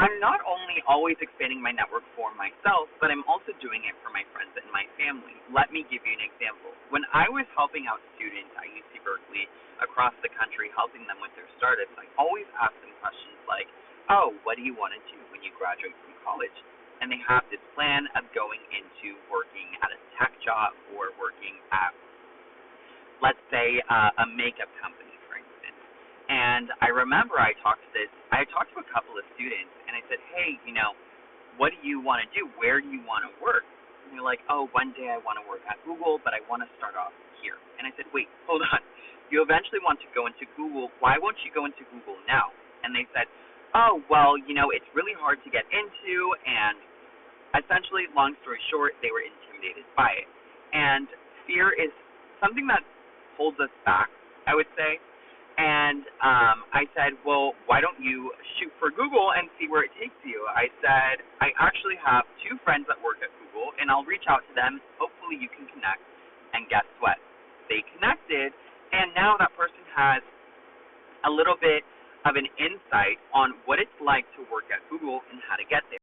I'm not only always expanding my network for myself, but I'm also doing it for my friends and my family. Let me give you an example. When I was helping out students at UC Berkeley across the country, helping them with their startups, I always ask them questions like, oh, what do you want to do when you graduate from college? And they have this plan of going into working at a tech job or working at, let's say, a makeup company, for instance. And I remember I talked to a couple of students, and I said, hey, what do you want to do? Where do you want to work? And they're like, oh, one day I want to work at Google, but I want to start off here. And I said, wait, hold on. You eventually want to go into Google. Why won't you go into Google now? And they said, oh, well, it's really hard to get into, and essentially, long story short, they were intimidated by it. And fear is something that holds us back, I would say. And I said, well, why don't you shoot for Google and see where it takes you? I said, I actually have 2 friends that work at Google, and I'll reach out to them. Hopefully you can connect. And guess what? They connected, and now that person has a little bit of an insight on what it's like to work at Google and how to get there.